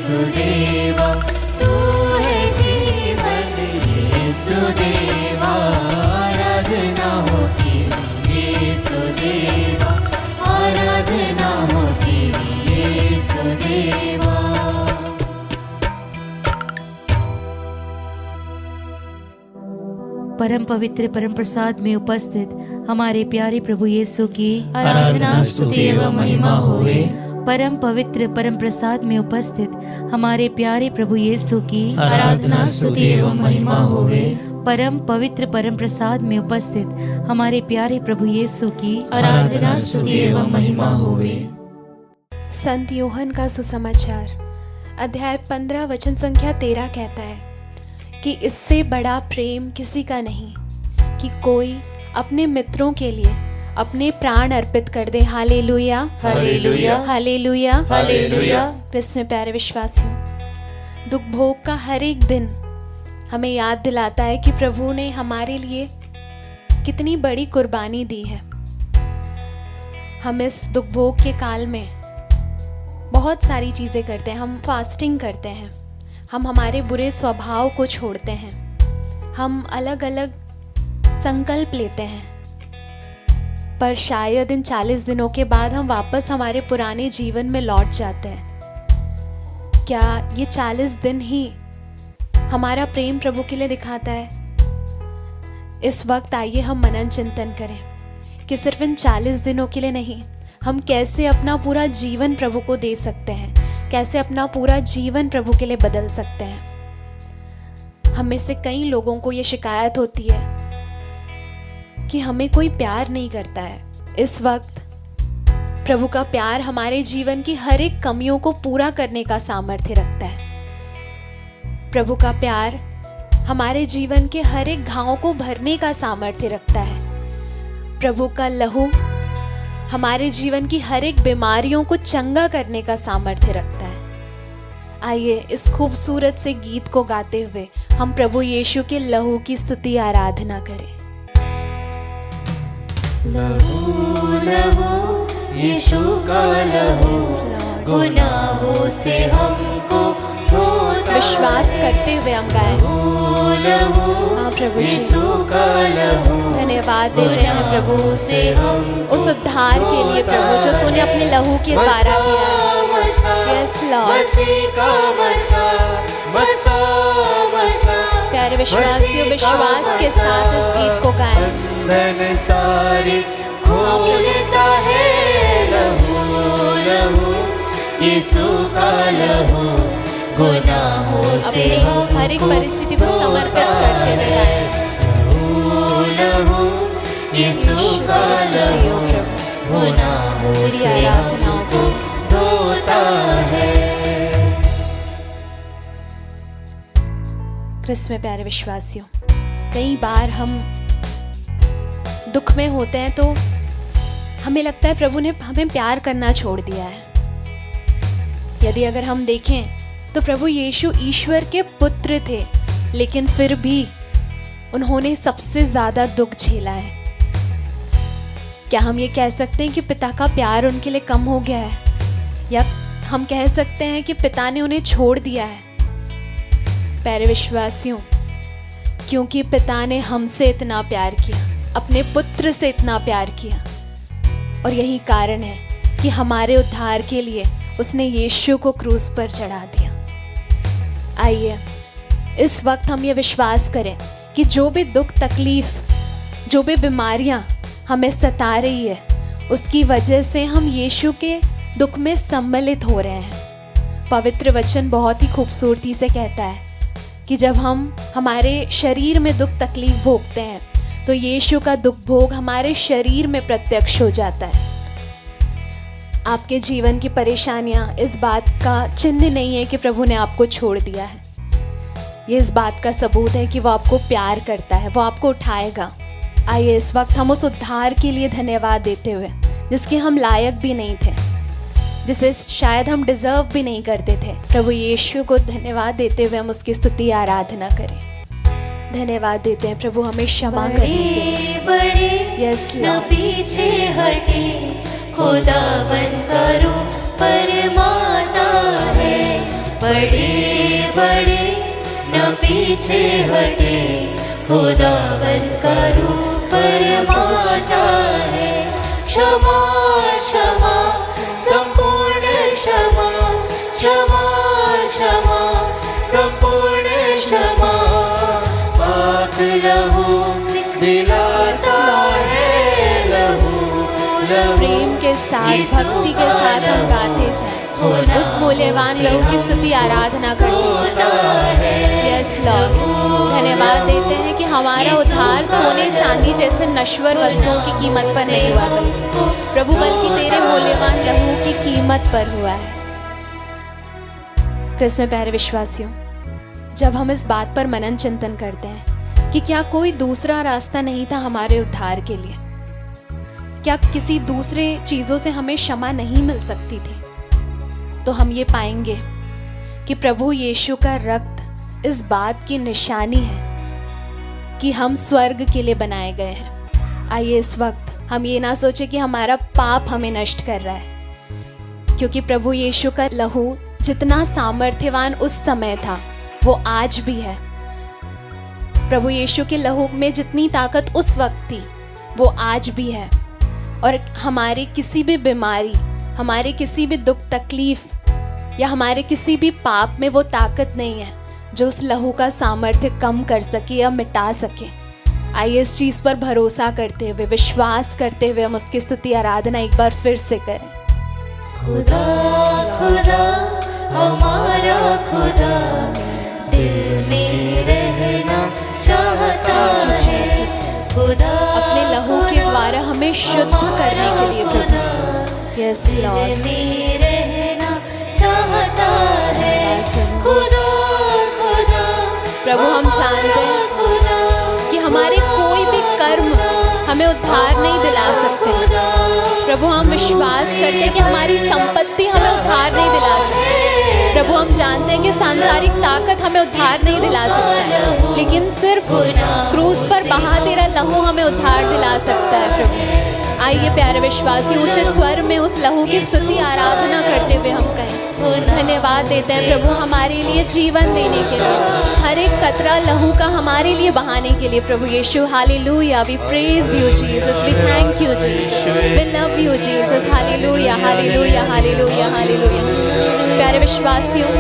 येसुदेवा, तू है जीवन येसुदेवा, आराधना हो तेरी येसुदेवा, आराधना हो तेरी येसुदेवा। परम पवित्र परम प्रसाद में उपस्थित हमारे प्यारे प्रभु यीशु की आराधना स्तुति एवं महिमा होवे। परम पवित्र परम प्रसाद में उपस्थित हमारे प्यारे प्रभु यीशु की आराधना स्तुति एवं महिमा होवे। परम पवित्र परम प्रसाद में उपस्थित हमारे प्यारे प्रभु यीशु की आराधना स्तुति एवं महिमा होवे। संत यूहन का सुसमाचार अध्याय 15 वचन संख्या 13 कहता है कि इससे बड़ा प्रेम किसी का नहीं कि कोई अपने मित्रों के लिए अपने प्राण अर्पित कर दे। Hallelujah, hallelujah, hallelujah, hallelujah. क्रिस्त में प्यारे विश्वासियों, दुख भोग का हर एक दिन हमें याद दिलाता है कि प्रभु ने हमारे लिए कितनी बड़ी कुर्बानी दी है। हम इस दुख भोग के काल में बहुत सारी चीज़ें करते हैं। हम फास्टिंग करते हैं, हम हमारे बुरे स्वभाव को छोड़ते हैं, हम अलग अलग संकल्प लेते हैं, पर शायद इन 40 दिनों के बाद हम वापस हमारे पुराने जीवन में लौट जाते हैं। क्या ये 40 दिन ही हमारा प्रेम प्रभु के लिए दिखाता है? इस वक्त आइए हम मनन चिंतन करें कि सिर्फ इन 40 दिनों के लिए नहीं, हम कैसे अपना पूरा जीवन प्रभु को दे सकते हैं, कैसे अपना पूरा जीवन प्रभु के लिए बदल सकते हैं। हम में से कई लोगों को ये शिकायत होती है कि हमें कोई प्यार नहीं करता है। इस वक्त प्रभु का प्यार हमारे जीवन की हर एक कमियों को पूरा करने का सामर्थ्य रखता है। प्रभु का प्यार हमारे जीवन के हर एक घाव को भरने का सामर्थ्य रखता है। प्रभु का लहू हमारे जीवन की हर एक बीमारियों को चंगा करने का सामर्थ्य रखता है। आइए इस खूबसूरत से गीत को गाते हुए हम प्रभु यीशु के लहू की स्तुति आराधना करें। लहू लहू यीशु का लहू, गुनाहों से हमको धोता है। विश्वास करते हुए हम गाएं। हाँ प्रभु यीशु का लहू, धन्यवाद देते हैं प्रभु से हम उस उद्धार के लिए प्रभु जो तूने अपने लहू के द्वारा किया है। Yes Lord. प्यारे विश्वासियों, विश्वास के साथ इस गीत को गाएं। बंधन सारे खोलता है लहू लहू, यीशु का लहू, गुनाहों से अपनी हर एक परिस्थिति को समर्पित करते हुए गाएं। लहू लहू, यीशु का लहू, गुनाहों से हमको धोता है। क्रिस्त में प्यारे विश्वासियों, कई बार हम दुख में होते हैं तो हमें लगता है प्रभु ने हमें प्यार करना छोड़ दिया है। यदि अगर हम देखें तो प्रभु यीशु ईश्वर के पुत्र थे, लेकिन फिर भी उन्होंने सबसे ज़्यादा दुख झेला है। क्या हम ये कह सकते हैं कि पिता का प्यार उनके लिए कम हो गया है, या हम कह सकते हैं कि पिता ने उन्हें छोड़ दिया है? प्यारे विश्वासियों, क्योंकि पिता ने हमसे इतना प्यार किया, अपने पुत्र से इतना प्यार किया, और यही कारण है कि हमारे उद्धार के लिए उसने यीशु को क्रूस पर चढ़ा दिया। आइए इस वक्त हम ये विश्वास करें कि जो भी दुख तकलीफ, जो भी बीमारियां हमें सता रही है, उसकी वजह से हम यीशु के दुख में सम्मिलित हो रहे हैं। पवित्र वचन बहुत ही खूबसूरती से कहता है कि जब हम हमारे शरीर में दुख तकलीफ भोगते हैं तो यीशु का दुख भोग हमारे शरीर में प्रत्यक्ष हो जाता है। आपके जीवन की परेशानियां इस बात का चिन्ह नहीं है कि प्रभु ने आपको छोड़ दिया है। ये इस बात का सबूत है कि वो आपको प्यार करता है, वो आपको उठाएगा। आइए इस वक्त हम उस उद्धार के लिए धन्यवाद देते हुए, जिसके हम लायक भी नहीं थे, जिसे शायद हम डिजर्व भी नहीं करते थे, प्रभु यीशु को धन्यवाद देते हुए हम उसकी स्तुति आराधना करें। धन्यवाद देते हैं प्रभु हमें क्षमा करें। यस न पीछे हटे, खुदा बन करो परमाता है। पीछे हटे, खुदावन का रूप फरमाता है। क्षमा क्षमा संपूर्ण क्षमा, क्षमा क्षमा संपूर्ण क्षमा, पाक लहू दिलाता है, लहू लहू प्रेम के साथ, भक्ति के साथ हम गाते जाएं, उस मूल्यवान लहू की स्तुति आराधना करते जाएं। यस लॉर्ड, धन्यवाद देते हैं कि हमारा उद्धार सोने चांदी जैसे नश्वर वस्तुओं की कीमत पर नहीं हुआ प्रभु, बल्कि तेरे मूल्यवान लहू की कीमत पर हुआ है। कृष्ण प्यारे विश्वासियों, जब हम इस बात पर मनन चिंतन करते हैं कि क्या कोई दूसरा रास्ता नहीं था हमारे उद्धार के लिए, क्या किसी दूसरे चीजों से हमें क्षमा नहीं मिल सकती थी, तो हम ये पाएंगे कि प्रभु यीशु का रक्त इस बात की निशानी है कि हम स्वर्ग के लिए बनाए गए हैं। आइए इस वक्त हम ये ना सोचे कि हमारा पाप हमें नष्ट कर रहा है, क्योंकि प्रभु यीशु का लहू जितना सामर्थ्यवान उस समय था वो आज भी है। प्रभु यीशु के लहू में जितनी ताकत उस वक्त थी वो आज भी है, और हमारी किसी भी बीमारी, हमारे किसी भी दुख तकलीफ या हमारे किसी भी पाप में वो ताकत नहीं है जो उस लहू का सामर्थ्य कम कर सके या मिटा सके। आइए इस चीज़ पर भरोसा करते हुए, विश्वास करते हुए हम उसकी स्तुति आराधना एक बार फिर से करें। खुदा खुदा हमारा खुदा, दिल में रहना चाहता है। खुदा अपने लहू के द्वारा हमें शुद्ध करने के लिए प्रभु, यस लॉर्ड, में रहना चाहता है। खुदा खुदा प्रभु हम जानते हैं खुदा कि हमारे कोई भी कर्म हमें उद्धार नहीं दिला सकते। प्रभु हम विश्वास करते हैं कि हमारी संपत्ति हमें उद्धार नहीं दिला सकती। प्रभु हम जानते हैं कि सांसारिक ताकत हमें उद्धार नहीं दिला सकता है, लेकिन सिर्फ क्रूस पर बहा तेरा लहू हमें उद्धार दिला सकता है। प्रभु आइए प्यारे विश्वासी ऊंचे स्वर में उस लहू की स्तुति आराधना करते हुए हम कहें, धन्यवाद देते हैं प्रभु हमारे लिए जीवन देने के लिए, हर एक कतरा लहू का हमारे लिए बहाने के लिए। प्रभु यीशु hallelujah, we praise you Jesus, we thank you Jesus, we love you Jesus, hallelujah hallelujah hallelujah hallelujah. प्यारे विश्वासियों,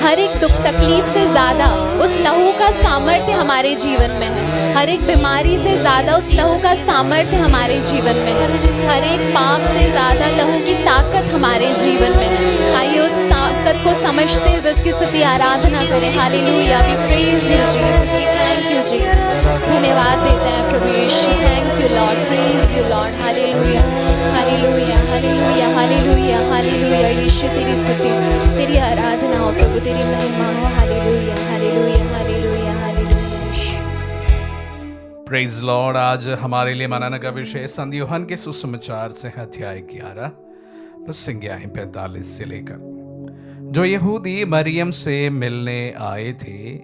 हर एक दुख तकलीफ से ज़्यादा उस लहू का सामर्थ्य हमारे जीवन में है, हर एक बीमारी से ज़्यादा उस लहू का सामर्थ्य हमारे जीवन में है, हर एक पाप से ज़्यादा लहू की ताकत हमारे जीवन में है। आइए उस ताकत को समझते हुए उसकी स्तुति आराधना करें। Hallelujah, we praise you Jesus, we thank you Jesus. धन्यवाद देते हैं प्रभु यीशु, thank you lord, praise you lord, hallelujah hallelujah hallelujah hallelujah hallelujah. यीशु तेरी स्तुति, तेरी आराधना हो प्रभु, तेरी महिमा हो। Hallelujah hallelujah hallelujah hallelujah. Praise lord. आज हमारे लिए मनन का विषय संत यूहन्ना के सुसमाचार से अध्याय 11 संज्ञाएं 45 से लेकर। जो यहूदी मरियम से मिलने आए थे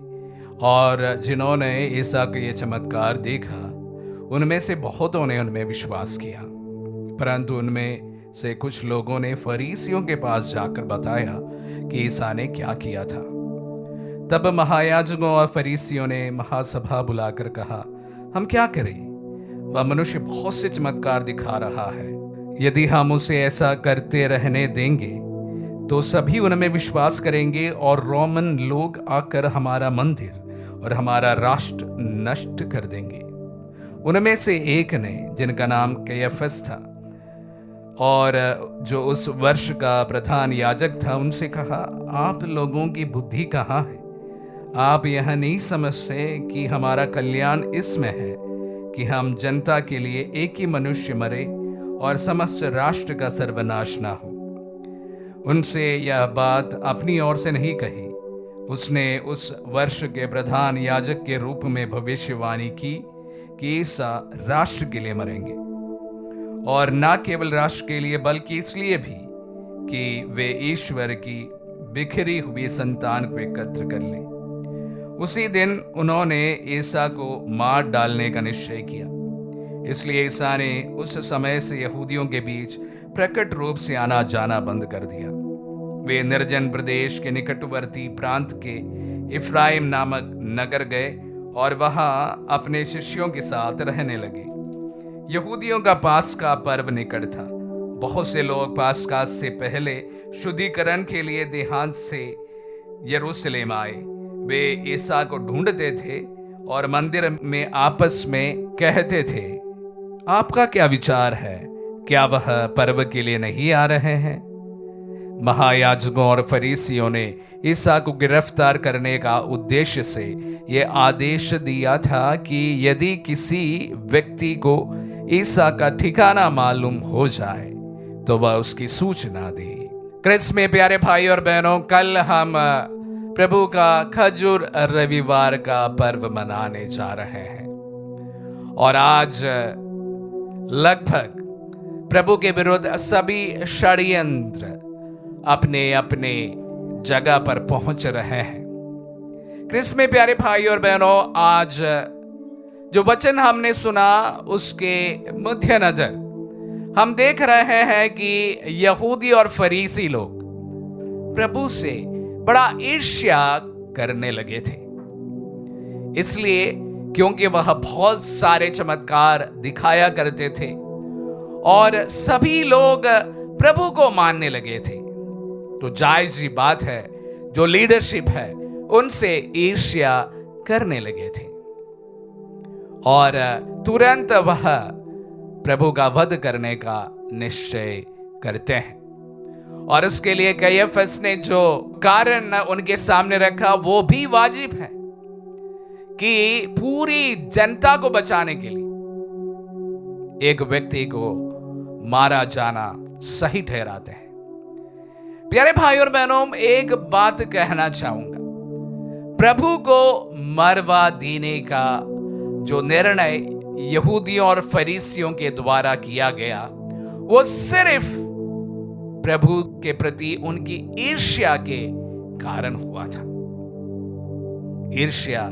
और जिन्होंने ईसा का ये चमत्कार देखा, उनमें से बहुतों ने उनमें विश्वास किया, परंतु उनमें से कुछ लोगों ने फरीसियों के पास जाकर बताया कि ईसा ने क्या किया था। तब महायाजकों और फरीसियों ने महासभा बुलाकर कहा, हम क्या करें? वह मनुष्य बहुत से चमत्कार दिखा रहा है। यदि हम उसे ऐसा करते रहने देंगे तो सभी उनमें विश्वास करेंगे और रोमन लोग आकर हमारा मंदिर और हमारा राष्ट्र नष्ट कर देंगे। उनमें से एक ने, जिनका नाम कैफस था और जो उस वर्ष का प्रधान याजक था, उनसे कहा, आप लोगों की बुद्धि कहाँ है? आप यह नहीं समझते कि हमारा कल्याण इसमें है कि हम जनता के लिए एक ही मनुष्य मरे और समस्त राष्ट्र का सर्वनाश ना हो। उनसे यह बात अपनी ओर से नहीं कही, उसने उस वर्ष के प्रधान याजक के रूप में भविष्यवाणी की कि ईसा राष्ट्र के लिए मरेंगे, और न केवल राष्ट्र के लिए बल्कि इसलिए भी कि वे ईश्वर की बिखरी हुई संतान को एकत्र कर लें। उसी दिन उन्होंने ईसा को मार डालने का निश्चय किया। इसलिए ईसा ने उस समय से यहूदियों के बीच प्रकट रूप से आना जाना बंद कर दिया। वे निर्जन प्रदेश के निकटवर्ती प्रांत के इफ्राइम नामक नगर गए और वहां अपने शिष्यों के साथ रहने लगे। यहूदियों का पास्का पर्व निकट था। बहुत से लोग पास्का से पहले शुद्धिकरण के लिए देहात से यरूशलेम आए। वे ईसा को ढूंढते थे और मंदिर में आपस में कहते थे, आपका क्या विचार है? क्या वह पर्व के लिए नहीं आ रहे हैं? महायाजकों और फरीसियों ने ईसा को गिरफ्तार करने का उद्देश्य से यह आदेश दिया था कि यदि किसी व्यक्ति को ईसा का ठिकाना मालूम हो जाए तो वह उसकी सूचना दे। क्रिस्त में प्यारे भाई और बहनों, कल हम प्रभु का खजूर रविवार का पर्व मनाने जा रहे हैं और आज लगभग प्रभु के विरुद्ध सभी षड्यंत्र अपने अपने जगह पर पहुंच रहे हैं। क्रिस्त में प्यारे भाई और बहनों, आज जो वचन हमने सुना उसके मद्देनजर हम देख रहे हैं कि यहूदी और फरीसी लोग प्रभु से बड़ा ईर्ष्या करने लगे थे, इसलिए क्योंकि वह बहुत सारे चमत्कार दिखाया करते थे और सभी लोग प्रभु को मानने लगे थे। तो जायज ही बात है, जो लीडरशिप है उनसे ईर्ष्या करने लगे थे और तुरंत वह प्रभु का वध करने का निश्चय करते हैं। और उसके लिए कैफस ने जो कारण उनके सामने रखा वो भी वाजिब है कि पूरी जनता को बचाने के लिए एक व्यक्ति को मारा जाना सही ठहराते हैं। प्यारे भाई और बहनों, एक बात कहना चाहूंगा, प्रभु को मरवा देने का जो निर्णय यहूदियों और फरीसियों के द्वारा किया गया वो सिर्फ प्रभु के प्रति उनकी ईर्ष्या के कारण हुआ था। ईर्ष्या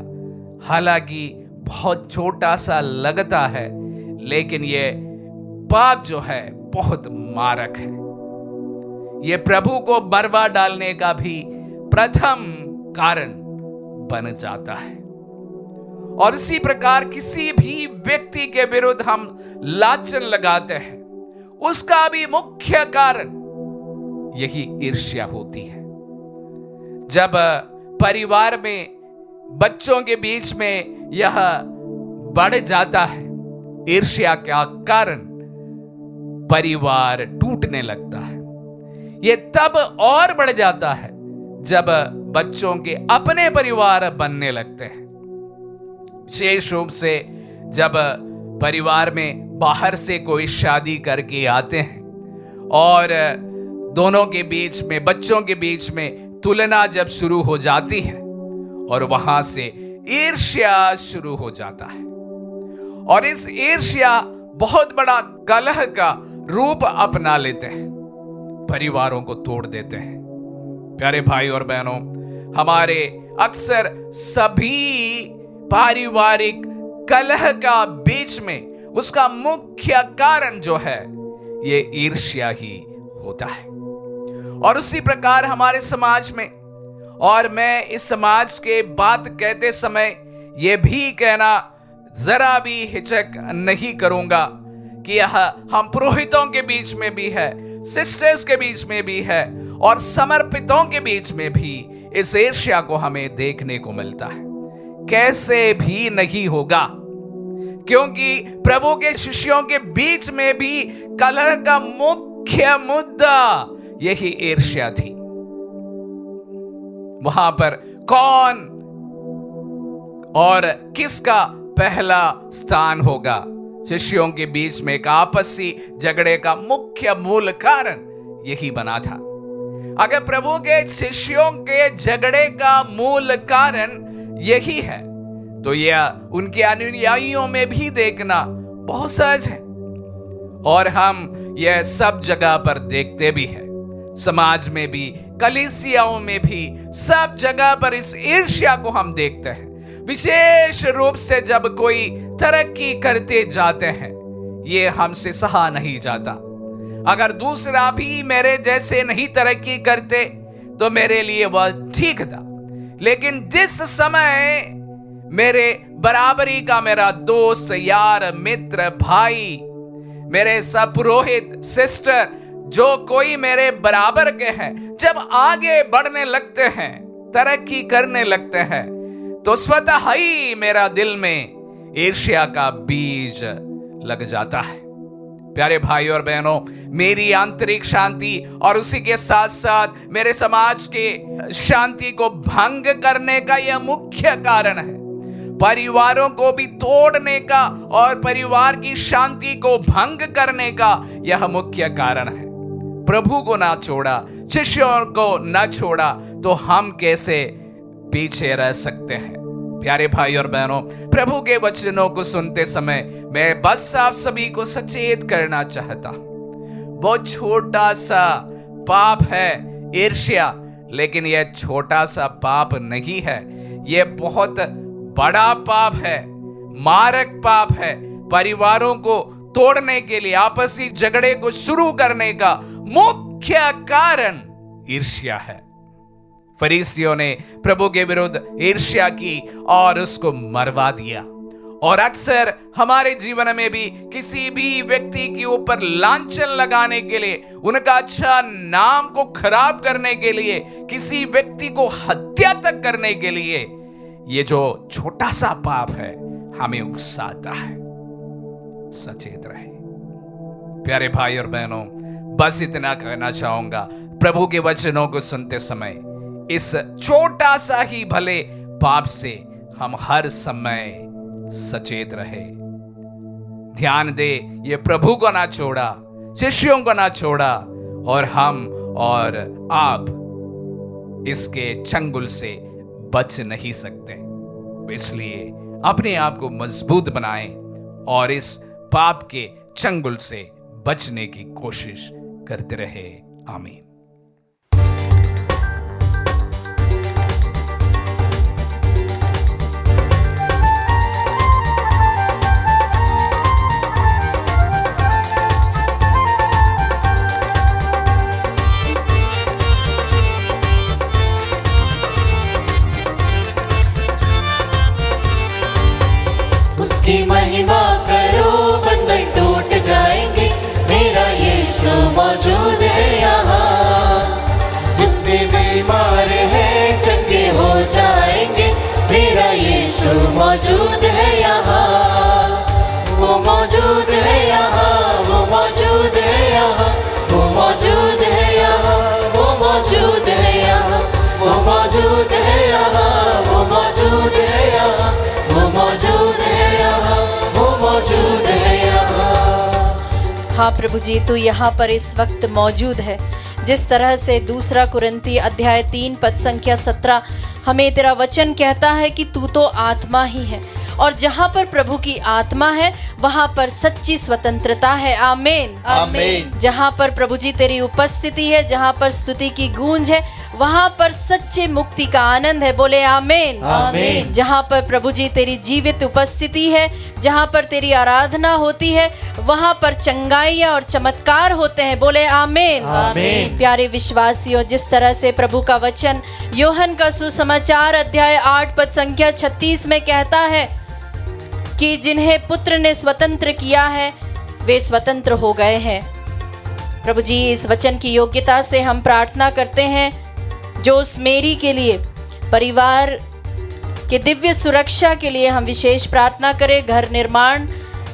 हालांकि बहुत छोटा सा लगता है, लेकिन ये पाप जो है बहुत मारक है। ये प्रभु को मरवा डालने का भी प्रथम कारण बन जाता है। और इसी प्रकार किसी भी व्यक्ति के विरुद्ध हम लांछन लगाते हैं, उसका भी मुख्य कारण यही ईर्ष्या होती है। जब परिवार में बच्चों के बीच में यह बढ़ जाता है, ईर्ष्या का कारण परिवार टूटने लगता है। यह तब और बढ़ जाता है जब बच्चों के अपने परिवार बनने लगते हैं, विशेष रूप से जब परिवार में बाहर से कोई शादी करके आते हैं और दोनों के बीच में, बच्चों के बीच में तुलना जब शुरू हो जाती है और वहां से ईर्ष्या शुरू हो जाता है और इस ईर्ष्या बहुत बड़ा कलह का रूप अपना लेते हैं, परिवारों को तोड़ देते हैं। प्यारे भाई और बहनों, हमारे अक्सर सभी पारिवारिक कलह का बीच में उसका मुख्य कारण जो है ये ईर्ष्या ही होता है। और उसी प्रकार हमारे समाज में, और मैं इस समाज के बात कहते समय ये भी कहना जरा भी हिचक नहीं करूंगा कि यह हम पुरोहितों के बीच में भी है, सिस्टर्स के बीच में भी है और समर्पितों के बीच में भी इस ईर्ष्या को हमें देखने को मिलता है। कैसे भी नहीं होगा, क्योंकि प्रभु के शिष्यों के बीच में भी कलह का मुख्य मुद्दा यही ईर्ष्या थी। वहां पर कौन और किसका पहला स्थान होगा, शिष्यों के बीच में एक आपसी झगड़े का मुख्य मूल कारण यही बना था। अगर प्रभु के शिष्यों के झगड़े का मूल कारण यही है तो यह उनके अनुयायियों में भी देखना बहुत सहज है और हम यह सब जगह पर देखते भी हैं। समाज में भी, कलीसियाओं में भी, सब जगह पर इस ईर्ष्या को हम देखते हैं। विशेष रूप से जब कोई तरक्की करते जाते हैं, ये हमसे सहा नहीं जाता। अगर दूसरा भी मेरे जैसे नहीं तरक्की करते तो मेरे लिए वह ठीक था, लेकिन जिस समय मेरे बराबरी का मेरा दोस्त, यार, मित्र, भाई, मेरे सपुरोहित, सिस्टर, जो कोई मेरे बराबर के हैं, जब आगे बढ़ने लगते हैं, तरक्की करने लगते हैं, तो स्वतः ही मेरा दिल में ईर्ष्या का बीज लग जाता है। प्यारे भाई और बहनों, मेरी आंतरिक शांति और उसी के साथ साथ मेरे समाज के शांति को भंग करने का यह मुख्य कारण है। परिवारों को भी तोड़ने का और परिवार की शांति को भंग करने का यह मुख्य कारण है। प्रभु को ना छोड़ा, शिष्यों को ना छोड़ा, तो हम कैसे पीछे रह सकते हैं। प्यारे भाई और बहनों, प्रभु के वचनों को सुनते समय मैं बस आप सभी को सचेत करना चाहता हूं। बहुत छोटा सा पाप है ईर्ष्या, लेकिन यह छोटा सा पाप नहीं है, यह बहुत बड़ा पाप है, मारक पाप है। परिवारों को तोड़ने के लिए, आपसी झगड़े को शुरू करने का मुख्य कारण ईर्ष्या है। फरीसियों ने प्रभु के विरुद्ध ईर्ष्या की और उसको मरवा दिया। और अक्सर हमारे जीवन में भी किसी भी व्यक्ति के ऊपर लांछन लगाने के लिए, उनका अच्छा नाम को खराब करने के लिए, किसी व्यक्ति को हत्या तक करने के लिए, ये जो छोटा सा पाप है हमें उकसाता है। सचेत रहे प्यारे भाई और बहनों, बस इतना कहना चाहूंगा, प्रभु के वचनों को सुनते समय इस छोटा सा ही भले पाप से हम हर समय सचेत रहे। ध्यान दे, ये प्रभु को ना छोड़ा, शिष्यों को ना छोड़ा, और हम और आप इसके चंगुल से बच नहीं सकते। इसलिए अपने आप को मजबूत बनाएं और इस पाप के चंगुल से बचने की कोशिश करते रहे। आमीन। उसकी महिमा करो, बंधन टूट जाएंगे, मेरा यीशु मौजूद है यहाँ। जिसके बीमार है चंगे हो जाएंगे, मेरा यीशु मौजूद है यहाँ। वो मौजूद है यहाँ, वो मौजूद है यहाँ, वो मौजूद है यहाँ, वो मौजूद है यहाँ, वो मौजूद है यहाँ, वो मौजूद है यहाँ, वो मौजूद है यहाँ, वो मौजूद है यहाँ। हाँ प्रभु जी, तू यहाँ पर इस वक्त मौजूद है। जिस तरह से 2 कुरिन्ती अध्याय 3 पद संख्या 17 हमें तेरा वचन कहता है कि तू तो आत्मा ही है, और जहाँ पर प्रभु की आत्मा है वहाँ पर सच्ची स्वतंत्रता है। आमीन आमीन। जहाँ पर प्रभु जी तेरी उपस्थिति है, जहाँ पर स्तुति की गूंज है, वहाँ पर सच्चे मुक्ति का आनंद है। बोले आमीन आमीन। जहाँ पर प्रभु जी तेरी जीवित उपस्थिति है, जहाँ पर तेरी आराधना होती है, वहाँ पर चंगाइयाँ और चमत्कार होते हैं। बोले आमीन आमीन। प्यारे विश्वासियों, जिस तरह से प्रभु का वचन यूहन्ना का सुसमाचार अध्याय 8 पद संख्या 36 में कहता है कि जिन्हें पुत्र ने स्वतंत्र किया है वे स्वतंत्र हो गए हैं। प्रभु जी, इस वचन की योग्यता से हम प्रार्थना करते हैं, जो उस मेरी के लिए, परिवार के दिव्य सुरक्षा के लिए हम विशेष प्रार्थना करें। घर निर्माण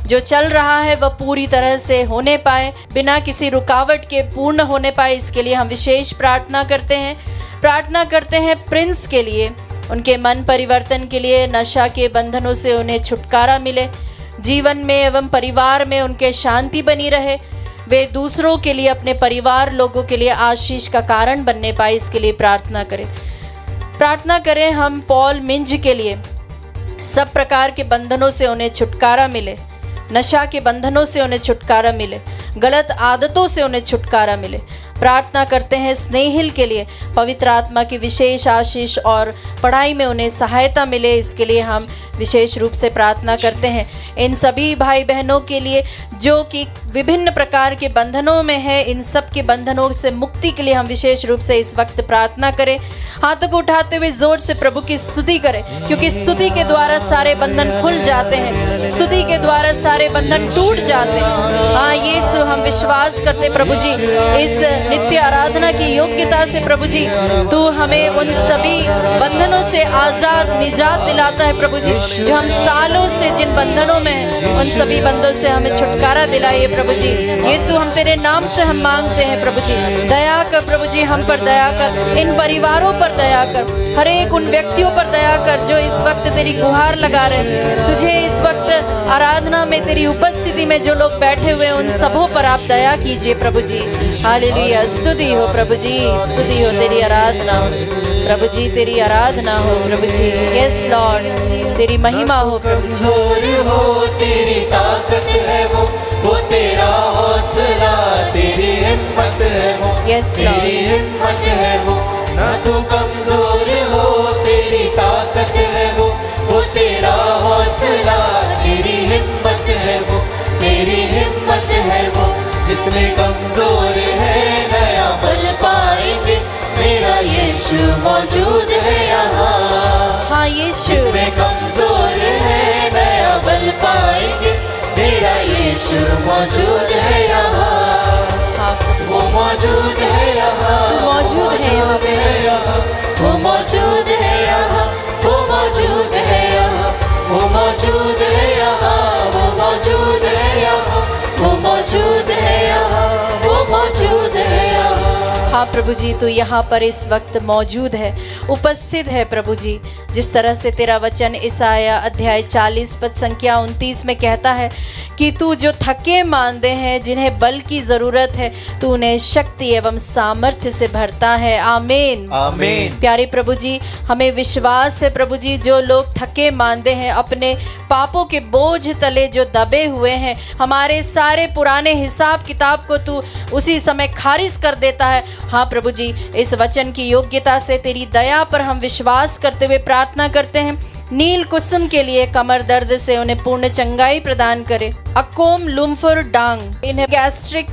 जो चल रहा है वह पूरी तरह से होने पाए, बिना किसी रुकावट के पूर्ण होने पाए, इसके लिए हम विशेष प्रार्थना करते हैं। प्रार्थना करते हैं प्रिंस के लिए, उनके मन परिवर्तन के लिए, नशा के बंधनों से उन्हें छुटकारा मिले, जीवन में एवं परिवार में उनके शांति बनी रहे, वे दूसरों के लिए, अपने परिवार लोगों के लिए आशीष का कारण बनने पाए, इसके लिए प्रार्थना करें। प्रार्थना करें हम पॉल मिंज के लिए, सब प्रकार के बंधनों से उन्हें छुटकारा मिले, नशा के बंधनों से उन्हें छुटकारा मिले, गलत आदतों से उन्हें छुटकारा मिले। प्रार्थना करते हैं स्नेहिल के लिए, पवित्र आत्मा की विशेष आशीष और पढ़ाई में उन्हें सहायता मिले, इसके लिए हम विशेष रूप से प्रार्थना करते हैं इन सभी भाई बहनों के लिए जो कि विभिन्न प्रकार के बंधनों में है। इन सब के बंधनों से मुक्ति के लिए हम विशेष रूप से इस वक्त प्रार्थना करें। हाथों को उठाते हुए जोर से प्रभु की स्तुति करें, क्योंकि स्तुति के द्वारा सारे बंधन खुल जाते हैं, स्तुति के द्वारा सारे बंधन टूट जाते हैं। हाँ यीशु, हम विश्वास करते प्रभु जी इस नित्य आराधना की योग्यता से प्रभु जी तू हमें उन सभी बंधनों से आजाद निजात दिलाता है प्रभु जी, जो हम सालों से जिन बंधनों में हैं उन सभी बंधनों से हमें छुटकारा दिलाइए प्रभु जी। यीशु, हम तेरे नाम से हम मांगते हैं प्रभु जी, दया कर प्रभु जी, हम पर दया कर, इन परिवारों पर दया कर, हर एक उन व्यक्तियों पर दया कर जो इस वक्त तेरी गुहार लगा रहे हैं। तुझे इस वक्त आराधना में तेरी उपस्थिति में जो लोग बैठे हुए उन सबों पर आप दया कीजिए प्रभु जी। हालेलुया, स्तुति हो प्रभु जी, स्तुति हो, तेरी आराधना हो प्रभु जी, तेरी आराधना हो प्रभु जी। यस लॉर्ड, तेरी महिमा हो प्रभु जी। जोर हो तेरी ताकत है वो तेरा हौसला, तेरी हिम्मत है वो, Yes, तेरी Lord. हिम्मत है वो, ना तू कमजोर हो, तेरी ताकत है वो तेरा हौसला, तेरी हिम्मत है वो, तेरी हिम्मत है वो। जितने कमजोर है नया बल पाएंगे, मेरा यीशु मौजूद है यहाँ। हाँ यीशु, जितने कमजोर है नया बल पाएंगे, मेरा यीशु मौजूद है यहाँ। हाँ वो मौजूद है यहाँ, मौजूद है यहाँ पे, वो मौजूद है यहाँ, वो मौजूद है यहाँ, वो मौजूद है यहाँ, वो मौजूद है यहाँ, वो मौजूद है यहाँ, वो मौजूद है यहाँ। हाँ प्रभु जी, तू यहाँ पर इस वक्त मौजूद है, उपस्थित है प्रभु जी। जिस तरह से तेरा वचन ईसाया अध्याय 40 पद संख्या 29 में कहता है कि तू जो थके मांदे हैं, जिन्हें बल की जरूरत है, तू उन्हें शक्ति एवं सामर्थ्य से भरता है। आमीन आमीन। प्यारे प्रभु जी, हमें विश्वास है प्रभु जी, जो लोग थके मांदे हैं, अपने पापों के बोझ तले जो दबे हुए हैं, हमारे सारे पुराने हिसाब किताब को तू उसी समय खारिज कर देता है। हाँ प्रभु जी, इस वचन की योग्यता से तेरी दया पर हम विश्वास करते हुए प्रार्थना करते हैं। नील कुसुम के लिए कमर दर्द से उन्हें पूर्ण चंगाई प्रदान करे। अकोम लुम्फर डांग, इन्हें गैस्ट्रिक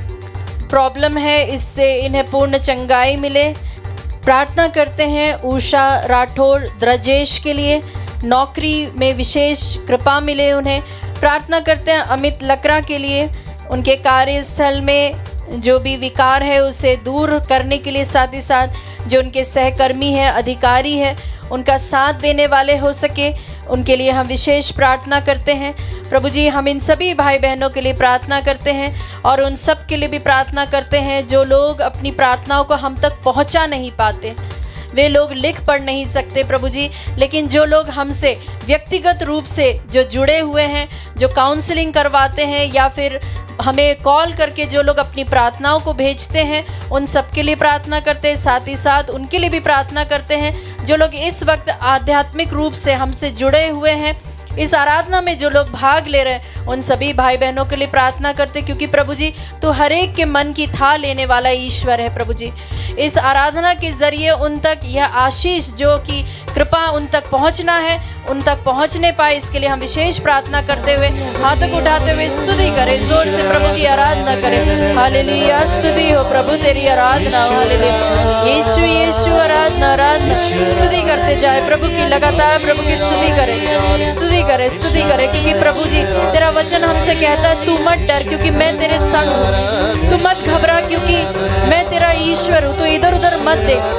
प्रॉब्लम है, इससे इन्हें पूर्ण चंगाई मिले। प्रार्थना करते हैं उषा राठौर द्रजेश के लिए, नौकरी में विशेष कृपा मिले उन्हें। प्रार्थना करते हैं अमित लकड़ा के लिए, उनके कार्यस्थल में जो भी विकार है उसे दूर करने के लिए, साथ ही साथ जो उनके सहकर्मी हैं, अधिकारी हैं, उनका साथ देने वाले हो सके, उनके लिए हम विशेष प्रार्थना करते हैं। प्रभु जी, हम इन सभी भाई बहनों के लिए प्रार्थना करते हैं और उन सब के लिए भी प्रार्थना करते हैं जो लोग अपनी प्रार्थनाओं को हम तक पहुंचा नहीं पाते। वे लोग लिख पढ़ नहीं सकते प्रभु जी, लेकिन जो लोग हमसे व्यक्तिगत रूप से जो जुड़े हुए हैं, जो काउंसलिंग करवाते हैं या फिर हमें कॉल करके जो लोग अपनी प्रार्थनाओं को भेजते हैं, उन सब के लिए प्रार्थना करते हैं। साथ ही साथ उनके लिए भी प्रार्थना करते हैं जो लोग इस वक्त आध्यात्मिक रूप से हमसे जुड़े हुए हैं, इस आराधना में जो लोग भाग ले रहे हैं, उन सभी भाई बहनों के लिए प्रार्थना करते, क्योंकि प्रभु जी तो हर एक के मन की था लेने वाला ईश्वर है। प्रभु जी, इस आराधना के जरिए उन तक यह आशीष जो कि कृपा उन तक पहुंचना है, उन तक पहुंचने पाए, इसके लिए हम विशेष प्रार्थना करते हुए हाथों को उठाते हुए स्तुति करें, जोर से प्रभु की आराधना करें। हालेलुया, स्तुति हो प्रभु, तेरी आराधना हो। हालेलुया, यीशु यीशु, आराधना आराधना, स्तुति करते जाए प्रभु की, लगातार प्रभु की स्तुति करें, स्तुति करें, स्तुति करें, क्योंकि प्रभु जी तेरा वचन हमसे कहता है तू मत डर क्योंकि मैं तेरे संग हूँ, तू मत घबरा क्योंकि मैं तेरा ईश्वर हूँ, तू इधर उधर मत देख,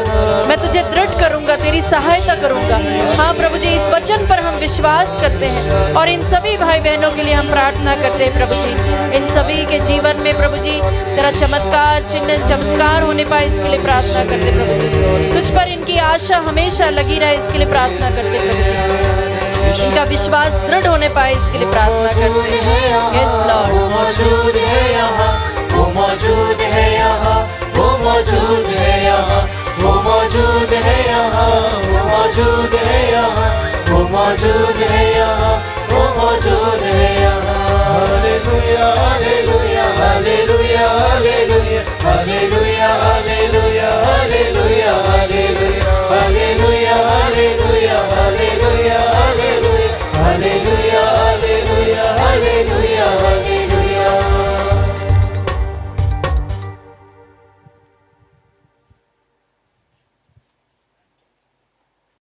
मैं तुझे दृढ़ करूंगा, तेरी सहायता करूंगा। हाँ प्रभु जी, इस वचन पर हम विश्वास करते हैं और इन सभी भाई बहनों के लिए हम प्रार्थना करते हैं प्रभु जी, इन सभी के जीवन में प्रभु जी तेरा चमत्कार चिन्ह चमत्कार होने पाए, इसके लिए प्रार्थना करते प्रभु जी। तुझ पर इनकी आशा हमेशा लगी रहे, इसके लिए प्रार्थना करते प्रभु जी। इनका विश्वास दृढ़ होने पाए, इसके लिए प्रार्थना करते हैं। यस लॉर्ड, वो मौजूद है यहाँ, वो मौजूद है यहाँ, वो मौजूद है यहाँ, वो मौजूद है यहाँ, वो मौजूद है यहाँ, वो मौजूद है यहाँ,